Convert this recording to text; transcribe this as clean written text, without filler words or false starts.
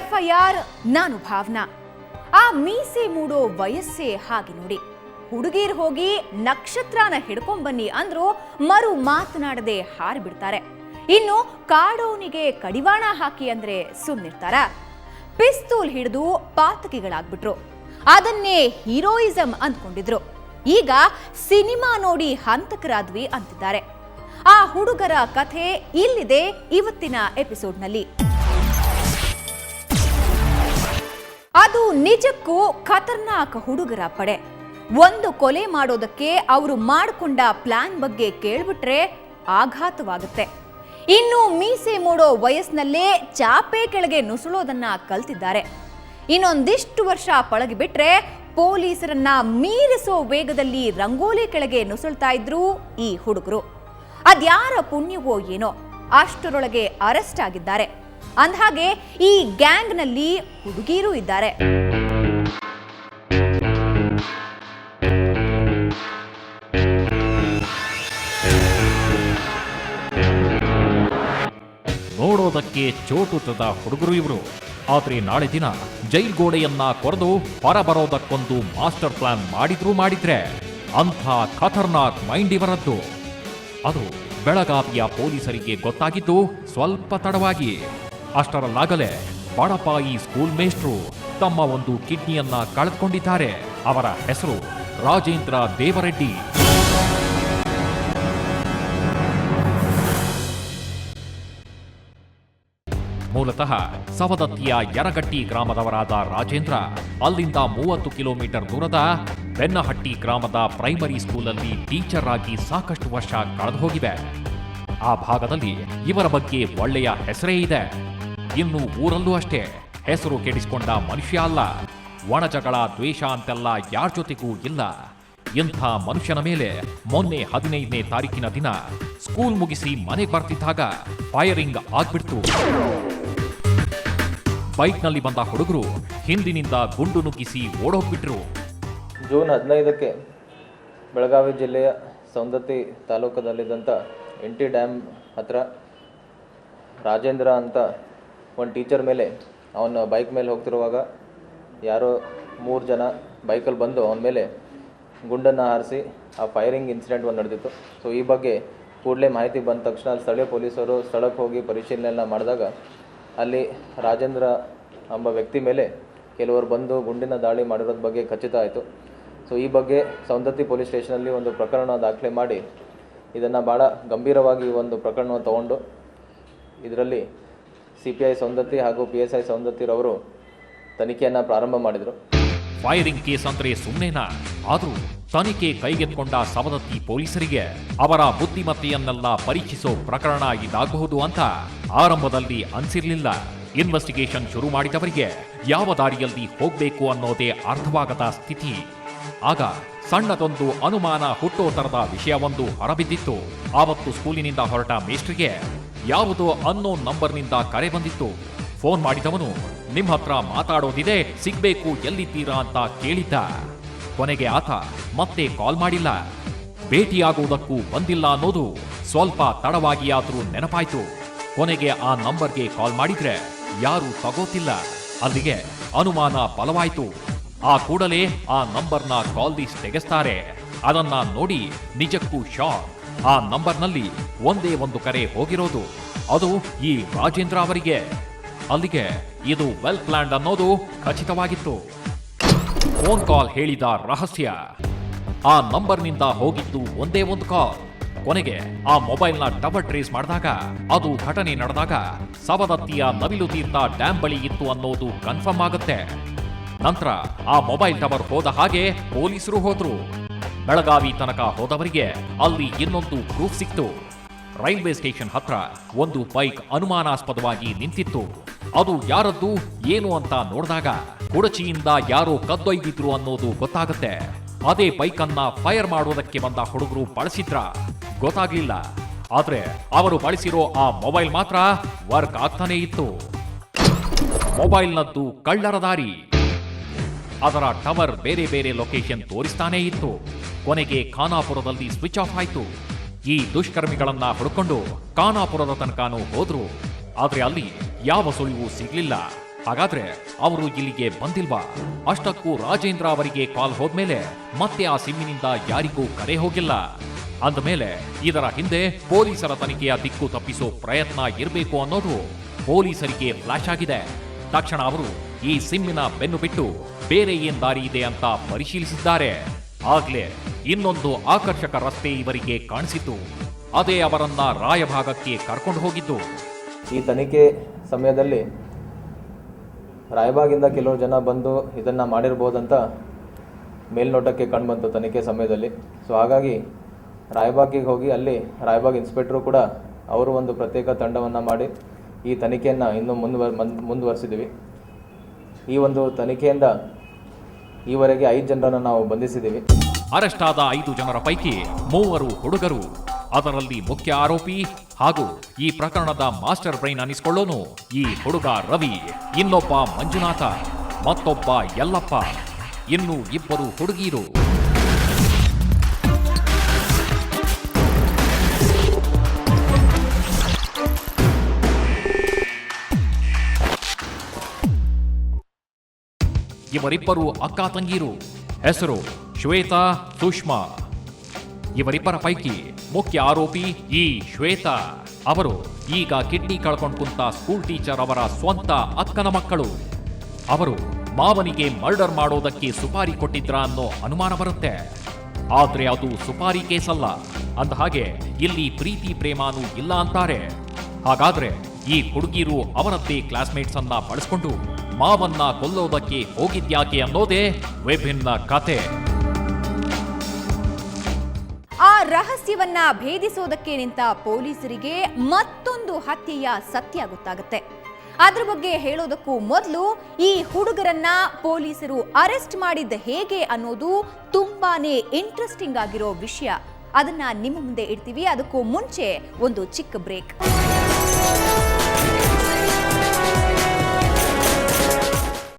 FIR ನಾನು ಭಾವನಾ. ಆ ಮೀಸೆ ಮೂಡೋ ವಯಸ್ಸೇ ಹಾಗೆ ನೋಡಿ. ಹುಡುಗೀರ್ ಹೋಗಿ ನಕ್ಷತ್ರನ ಹಿಡ್ಕೊಂಡ್ಬನ್ನಿ ಅಂದ್ರು ಮರು ಮಾತನಾಡದೆ ಹಾರಿಬಿಡ್ತಾರೆ. ಇನ್ನು ಕಾಡೋನಿಗೆ ಕಡಿವಾಣ ಹಾಕಿ ಅಂದ್ರೆ ಸುಮ್ಮನಿರ್ತಾರ? ಪಿಸ್ತೂಲ್ ಹಿಡಿದು ಪಾತಕಿಗಳಾಗ್ಬಿಟ್ರು. ಅದನ್ನೇ ಹೀರೋಯಿಸಂ ಅಂದ್ಕೊಂಡಿದ್ರು. ಈಗ ಸಿನಿಮಾ ನೋಡಿ ಹಂತಕರಾದ್ವಿ ಅಂತಿದ್ದಾರೆ. ಆ ಹುಡುಗರ ಕಥೆ ಇಲ್ಲಿದೆ ಇವತ್ತಿನ ಎಪಿಸೋಡ್ನಲ್ಲಿ. ಅದು ನಿಜಕ್ಕೂ ಖತರ್ನಾಕ್ ಹುಡುಗರ ಪಡೆ. ಒಂದು ಕೊಲೆ ಮಾಡೋದಕ್ಕೆ ಅವರು ಮಾಡಿಕೊಂಡ ಪ್ಲಾನ್ ಬಗ್ಗೆ ಕೇಳ್ಬಿಟ್ರೆ ಆಘಾತವಾಗುತ್ತೆ. ಇನ್ನು ಮೀಸೆ ಮೂಡೋ ವಯಸ್ಸಿನಲ್ಲೇ ಚಾಪೆ ಕೆಳಗೆ ನುಸುಳೋದನ್ನ ಕಲ್ತಿದ್ದಾರೆ. ಇನ್ನೊಂದಿಷ್ಟು ವರ್ಷ ಪಳಗಿಬಿಟ್ರೆ ಪೊಲೀಸರನ್ನ ಮೀರಿಸೋ ವೇಗದಲ್ಲಿ ರಂಗೋಲಿ ಕೆಳಗೆ ನುಸುಳ್ತಾ ಇದ್ರು ಈ ಹುಡುಗರು. ಅದ್ಯಾರ ಪುಣ್ಯವೋ ಏನೋ ಅಷ್ಟರೊಳಗೆ ಅರೆಸ್ಟ್ ಆಗಿದ್ದಾರೆ. ಅಂದಹಾಗೆ ಈ ಗ್ಯಾಂಗ್ನಲ್ಲಿ ಹುಡುಗಿಯರೂ ಇದ್ದಾರೆ. ನೋಡೋದಕ್ಕೆ ಚೋಟುತದ ಹುಡುಗರು ಇವರು. ಆದ್ರೆ ನಾಳೆ ದಿನ ಜೈಲ್ ಗೋಡೆಯನ್ನ ಕೊರೆದು ಹೊರಬರೋದಕ್ಕೊಂದು ಮಾಸ್ಟರ್ ಪ್ಲಾನ್ ಮಾಡಿದ್ರೆ ಅಂಥ ಖತರ್ನಾಕ್ ಮೈಂಡ್ ಇವರದ್ದು. ಅದು ಬೆಳಗಾವಿಯ ಪೊಲೀಸರಿಗೆ ಗೊತ್ತಾಗಿದ್ದು ಸ್ವಲ್ಪ ತಡವಾಗಿ. ಅಷ್ಟರಲ್ಲಾಗಲೇ ಬಡಪಾಯಿ ಸ್ಕೂಲ್ ಮೇಷ್ಟ್ರು ತಮ್ಮ ಒಂದು ಕಿಡ್ನಿಯನ್ನ ಕಳೆದುಕೊಂಡಿದ್ದಾರೆ. ಅವರ ಹೆಸರು ರಾಜೇಂದ್ರ ದೇವರೆಡ್ಡಿ. ಮೂಲತಃ ಸವದತ್ತಿಯ ಯರಗಟ್ಟಿ ಗ್ರಾಮದವರಾದ ರಾಜೇಂದ್ರ ಅಲ್ಲಿಂದ 30 ಕಿಲೋಮೀಟರ್ ದೂರದ ಬೆನ್ನಹಟ್ಟಿ ಗ್ರಾಮದ ಪ್ರೈಮರಿ ಸ್ಕೂಲಲ್ಲಿ ಟೀಚರ್ ಆಗಿ ಸಾಕಷ್ಟು ವರ್ಷ ಕಳೆದು ಹೋಗಿವೆ. ಆ ಭಾಗದಲ್ಲಿ ಇವರ ಬಗ್ಗೆ ಒಳ್ಳೆಯ ಹೆಸರೇ ಇದೆ. ಇನ್ನು ಊರಲ್ಲೂ ಅಷ್ಟೇ ಹೆಸರು ಕೆಡಿಸಿಕೊಂಡ ಮನುಷ್ಯ ಅಲ್ಲ. ಒಣಜಗಳ ದ್ವೇಷ ಅಂತೆಲ್ಲ ಯಾರ ಜೊತೆಗೂ ಇಲ್ಲ. ಇಂಥ ಮನುಷ್ಯನ ಮೇಲೆ ಮೊನ್ನೆ 15ನೇ ತಾರೀಕಿನ ದಿನ ಸ್ಕೂಲ್ ಮುಗಿಸಿ ಮನೆಗೆ ಬರ್ತಿದ್ದಾಗ ಫೈರಿಂಗ್ ಆಗ್ಬಿಡ್ತು. ಬೈಕ್ನಲ್ಲಿ ಬಂದ ಹುಡುಗರು ಹಿಂದಿನಿಂದ ಗುಂಡು ನುಗ್ಗಿಸಿ ಓಡೋಗ್ಬಿಟ್ರು. ಜೂನ್ 15ಕ್ಕೆ ಬೆಳಗಾವಿ ಜಿಲ್ಲೆಯ ಸೌಂದತ್ತಿ ತಾಲೂಕದಲ್ಲಿದ್ದಂಥ ಎಂಟಿ ಡ್ಯಾಮ್ ಹತ್ರ ರಾಜೇಂದ್ರ ಅಂತ ಒಂದು ಟೀಚರ್ ಮೇಲೆ ಅವನ ಬೈಕ್ ಮೇಲೆ ಹೋಗ್ತಿರುವಾಗ ಯಾರೋ 3 ಜನ ಬೈಕಲ್ಲಿ ಬಂದು ಅವನ ಮೇಲೆ ಗುಂಡನ್ನು ಹಾರಿಸಿ ಆ ಫೈರಿಂಗ್ ಇನ್ಸಿಡೆಂಟ್ ಒಂದು ನಡೆದಿತ್ತು. ಸೊ ಈ ಬಗ್ಗೆ ಕೂಡಲೇ ಮಾಹಿತಿ ಬಂದ ತಕ್ಷಣ ಸ್ಥಳೀಯ ಪೊಲೀಸರು ಸ್ಥಳಕ್ಕೆ ಹೋಗಿ ಪರಿಶೀಲನೆಯನ್ನು ಮಾಡಿದಾಗ ಅಲ್ಲಿ ರಾಜೇಂದ್ರ ಎಂಬ ವ್ಯಕ್ತಿ ಮೇಲೆ ಕೆಲವರು ಬಂದು ಗುಂಡಿನ ದಾಳಿ ಮಾಡಿರೋದ್ರ ಬಗ್ಗೆ ಖಚಿತ ಆಯಿತು. ಸೊ ಈ ಬಗ್ಗೆ ಸೌಂದತ್ತಿ ಪೊಲೀಸ್ ಸ್ಟೇಷನಲ್ಲಿ ಒಂದು ಪ್ರಕರಣ ದಾಖಲೆ ಮಾಡಿ ಇದನ್ನು ಭಾಳ ಗಂಭೀರವಾಗಿ ಒಂದು ಪ್ರಕರಣವನ್ನು ತಗೊಂಡು ಇದರಲ್ಲಿ CPI ಸೌಂದತ್ತಿ ಹಾಗೂ PSI ಸೌಂದತ್ತಿರವರು ತನಿಖೆಯನ್ನು ಪ್ರಾರಂಭ ಮಾಡಿದರು. ಫೈರಿಂಗ್ ಕೇಸ್ ಅಂದ್ರೆ ಸುಮ್ಮನೆನಾ? ಆದರೂ ತನಿಖೆ ಕೈಗೆತ್ಕೊಂಡ ಸವದತ್ತಿ ಪೊಲೀಸರಿಗೆ ಅವರ ಬುದ್ಧಿಮತ್ತೆಯನ್ನೆಲ್ಲ ಪರೀಕ್ಷಿಸೋ ಪ್ರಕರಣ ಇದಾಗಬಹುದು ಅಂತ ಆರಂಭದಲ್ಲಿ ಅನ್ಸಿರ್ಲಿಲ್ಲ. ಇನ್ವೆಸ್ಟಿಗೇಷನ್ ಶುರು ಮಾಡಿದವರಿಗೆ ಯಾವ ದಾರಿಯಲ್ಲಿ ಹೋಗ್ಬೇಕು ಅನ್ನೋದೇ ಅರ್ಥವಾಗದ ಸ್ಥಿತಿ. ಆಗ ಸಣ್ಣದೊಂದು ಅನುಮಾನ ಹುಟ್ಟೋ ತರದ ವಿಷಯವೊಂದು ಹೊರಬಿದ್ದಿತ್ತು. ಆವತ್ತು ಸ್ಕೂಲಿನಿಂದ ಹೊರಟ ಮೇಸ್ಟ್ರಿಗೆ ಯಾವುದೋ ಅನ್ನೋನ್ ನಂಬರ್ನಿಂದ ಕರೆ ಬಂದಿತ್ತು. ಫೋನ್ ಮಾಡಿದವನು ನಿಮ್ಮ ಹತ್ರ ಮಾತಾಡೋದಿದೆ, ಸಿಗ್ಬೇಕು, ಎಲ್ಲಿದ್ದೀರಾ ಅಂತ ಕೇಳಿದ್ದ. ಕೊನೆಗೆ ಆತ ಮತ್ತೆ ಕಾಲ್ ಮಾಡಿಲ್ಲ. ಭೇಟಿಯಾಗುವುದಕ್ಕೂ ಬಂದಿಲ್ಲ ಅನ್ನೋದು ಸ್ವಲ್ಪ ತಡವಾಗಿ ಆದ್ರೂ ನೆನಪಾಯ್ತು. ಕೊನೆಗೆ ಆ ನಂಬರ್ಗೆ ಕಾಲ್ ಮಾಡಿದ್ರೆ ಯಾರೂ ತಗೋತಿಲ್ಲ. ಅಲ್ಲಿಗೆ ಅನುಮಾನ ಬಲವಾಯ್ತು. ಆ ಕೂಡಲೇ ಆ ನಂಬರ್ನ ಕಾಲ್ ಲಿಸ್ಟ್ ತೆಗೆಸ್ತಾರೆ. ಅದನ್ನ ನೋಡಿ ನಿಜಕ್ಕೂ ಶಾಕ್. ಆ ನಂಬರ್ನಲ್ಲಿ ಒಂದೇ ಒಂದು ಕರೆ ಹೋಗಿರೋದು. ಅದು ಈ ರಾಜೇಂದ್ರ ಅವರಿಗೆ. ಅಲ್ಲಿಗೆ ಇದು ವೆಲ್ ಪ್ಲಾನ್ಡ್ ಅನ್ನೋದು ಖಚಿತವಾಗಿತ್ತು. ಫೋನ್ ಕಾಲ್ ಹೇಳಿದ ರಹಸ್ಯ. ಆ ನಂಬರ್ನಿಂದ ಹೋಗಿದ್ದು ಒಂದೇ ಒಂದು ಕಾಲ್. ಕೊನೆಗೆ ಆ ಮೊಬೈಲ್ನ ಟವರ್ ಟ್ರೇಸ್ ಮಾಡಿದಾಗ ಅದು ಘಟನೆ ನಡೆದಾಗ ಸವದತ್ತಿಯ ನವಿಲು ತೀರ್ಥ ಡ್ಯಾಮ್ ಬಳಿ ಇತ್ತು ಅನ್ನೋದು ಕನ್ಫರ್ಮ್ ಆಗುತ್ತೆ. ನಂತರ ಆ ಮೊಬೈಲ್ ಟವರ್ ಹೋದ ಹಾಗೆ ಪೊಲೀಸರು ಹೋದ್ರು. ಬೆಳಗಾವಿ ತನಕ ಹೋದವರಿಗೆ ಅಲ್ಲಿ ಇನ್ನೊಂದು ಪ್ರೂಫ್ ಸಿಕ್ತು. ರೈಲ್ವೆ ಸ್ಟೇಷನ್ ಹತ್ರ ಒಂದು ಬೈಕ್ ಅನುಮಾನಾಸ್ಪದವಾಗಿ ನಿಂತಿತ್ತು. ಅದು ಯಾರದ್ದು ಏನು ಅಂತ ನೋಡಿದಾಗ ಕುಡಚಿಯಿಂದ ಯಾರೋ ಕದ್ದೊಯ್ದಿದ್ರು ಅನ್ನೋದು ಗೊತ್ತಾಗುತ್ತೆ. ಅದೇ ಬೈಕನ್ನ ಫೈರ್ ಮಾಡೋದಕ್ಕೆ ಬಂದ ಹುಡುಗರು ಬಳಸಿದ್ರ ಗೊತ್ತಾಗ್ಲಿಲ್ಲ. ಆದ್ರೆ ಅವರು ಬಳಸಿರೋ ಆ ಮೊಬೈಲ್ ಮಾತ್ರ ವರ್ಕ್ ಆಗ್ತಾನೆ ಇತ್ತು. ಮೊಬೈಲ್ನದ್ದು ಕಳ್ಳರ ದಾರಿ. ಅದರ ಟವರ್ ಬೇರೆ ಬೇರೆ ಲೊಕೇಶನ್ ತೋರಿಸ್ತಾನೇ ಇತ್ತು. ಕೊನೆಗೆ ಖಾನಾಪುರದಲ್ಲಿ ಸ್ವಿಚ್ ಆಫ್ ಆಯ್ತು. ಈ ದುಷ್ಕರ್ಮಿಗಳನ್ನ ಹುಡುಕೊಂಡು ಖಾನಾಪುರದ ತನಕನೂ ಹೋದ್ರು. ಆದ್ರೆ ಅಲ್ಲಿ ಯಾವ ಸುಳಿವು ಸಿಗ್ಲಿಲ್ಲ. ಹಾಗಾದ್ರೆ ಅವರು ಇಲ್ಲಿಗೆ ಬಂದಿಲ್ವಾ? ಅಷ್ಟಕ್ಕೂ ರಾಜೇಂದ್ರ ಅವರಿಗೆ ಕಾಲ್ ಹೋದ್ಮೇಲೆ ಮತ್ತೆ ಆ ಸಿಮ್ಮಿನಿಂದ ಯಾರಿಗೂ ಕರೆ ಹೋಗಿಲ್ಲ. ಅಂದಮೇಲೆ ಇದರ ಹಿಂದೆ ಪೊಲೀಸರ ತನಿಖೆಯ ದಿಕ್ಕು ತಪ್ಪಿಸೋ ಪ್ರಯತ್ನ ಇರಬೇಕು ಅನ್ನೋದು ಪೊಲೀಸರಿಗೆ ಫ್ಲಾಶ್ ಆಗಿದೆ. ತಕ್ಷಣ ಅವರು ಈ ಸಿಮ್ಮಿನ ಬೆನ್ನು ಬಿಟ್ಟು ಬೇರೆ ಏನ್ ದಾರಿ ಇದೆ ಅಂತ ಪರಿಶೀಲಿಸಿದ್ದಾರೆ. ಆಗ್ಲೇ ಇನ್ನೊಂದು ಆಕರ್ಷಕ ರಸ್ತೆ ಇವರಿಗೆ ಕಾಣಿಸಿತು. ಅದೇ ಅವರನ್ನ ರಾಯಭಾಗಕ್ಕೆ ಕರ್ಕೊಂಡು ಹೋಗಿದ್ದು. ಈ ತನಿಖೆ ಸಮಯದಲ್ಲಿ ರಾಯಬಾಗಿಂದ ಕೆಲವು ಜನ ಬಂದು ಇದನ್ನು ಮಾಡಿರ್ಬೋದಂತ ಮೇಲ್ನೋಟಕ್ಕೆ ಕಂಡುಬಂತು ತನಿಖೆ ಸಮಯದಲ್ಲಿ. ಸೊ ಹಾಗಾಗಿ ರಾಯಬಾಗಿಗೆ ಹೋಗಿ ಅಲ್ಲಿ ರಾಯಬಾಗ್ ಇನ್ಸ್ಪೆಕ್ಟ್ರು ಕೂಡ ಅವರು ಒಂದು ಪ್ರತ್ಯೇಕ ತಂಡವನ್ನು ಮಾಡಿ ಈ ತನಿಖೆಯನ್ನು ಇನ್ನೂ ಮುಂದುವರಿಸಿದ್ದೀವಿ. ಈ ಒಂದು ತನಿಖೆಯಿಂದ ಈವರೆಗೆ 5 ಜನರನ್ನು ನಾವು ಬಂಧಿಸಿದ್ದೀವಿ. ಅರೆಸ್ಟ್ ಆದ 5 ಜನರ ಪೈಕಿ 3 ಹುಡುಗರು. ಅದರಲ್ಲಿ ಮುಖ್ಯ ಆರೋಪಿ ಹಾಗೂ ಈ ಪ್ರಕರಣದ ಮಾಸ್ಟರ್ ಬ್ರೈನ್ ಅನಿಸಿಕೊಳ್ಳೋನು ಈ ಹುಡುಗ ರವಿ, ಇನ್ನೊಬ್ಬ ಮಂಜುನಾಥ, ಮತ್ತೊಬ್ಬ ಯಲ್ಲಪ್ಪ, ಇನ್ನು 2 ಹುಡುಗಿಯರು. ಇವರಿಬ್ಬರು ಅಕ್ಕ ತಂಗೀರು. ಹೆಸರು ಶ್ವೇತಾ, ಸುಷ್ಮಾ. ಇವರಿಬ್ಬರ ಪೈಕಿ ಮುಖ್ಯ ಆರೋಪಿ ಈ ಶ್ವೇತಾ. ಅವರು ಈಗ ಕಿಡ್ನಿ ಕಳ್ಕೊಂಡು ಕುಂತ ಸ್ಕೂಲ್ ಟೀಚರ್ ಅವರ ಸ್ವಂತ ಅಕ್ಕನ ಮಕ್ಕಳು. ಅವರು ಮಾವನಿಗೆ ಮರ್ಡರ್ ಮಾಡೋದಕ್ಕೆ ಸುಪಾರಿ ಕೊಟ್ಟಿದ್ರ ಅನ್ನೋ ಅನುಮಾನ ಬರುತ್ತೆ. ಆದ್ರೆ ಅದು ಸುಪಾರಿ ಕೇಸ್ ಅಲ್ಲ. ಅಂದ ಹಾಗೆ ಇಲ್ಲಿ ಪ್ರೀತಿ ಪ್ರೇಮಾನೂ ಇಲ್ಲ ಅಂತಾರೆ. ಹಾಗಾದ್ರೆ ಈ ಹುಡುಗಿರು ಅವರದ್ದೇ ಕ್ಲಾಸ್ಮೇಟ್ಸ್ ಅನ್ನ ಬಳಸ್ಕೊಂಡು ಮಾವನ್ನ ಕೊಲ್ಲೋದಕ್ಕೆ ಹೋಗಿದ್ಯಾಕೆ ಅನ್ನೋದೇ ವಿಭಿನ್ನ ಕತೆ. ಆ ರಹಸ್ಯವನ್ನ ಭೇದಿಸೋದಕ್ಕೆ ನಿಂತ ಪೊಲೀಸರಿಗೆ ಮತ್ತೊಂದು ಹತ್ಯೆಯ ಸತ್ಯ ಗೊತ್ತಾಗುತ್ತೆ. ಅದ್ರ ಬಗ್ಗೆ ಹೇಳೋದಕ್ಕೂ ಮೊದಲು ಈ ಹುಡುಗರನ್ನ ಪೊಲೀಸರು ಅರೆಸ್ಟ್ ಮಾಡಿದ್ದ ಹೇಗೆ ಅನ್ನೋದು ತುಂಬಾನೇ ಇಂಟ್ರೆಸ್ಟಿಂಗ್ ಆಗಿರೋ ವಿಷಯ. ಅದನ್ನ ನಿಮ್ಮ ಮುಂದೆ ಇಡ್ತೀವಿ. ಅದಕ್ಕೂ ಮುಂಚೆ ಒಂದು ಚಿಕ್ಕ ಬ್ರೇಕ್.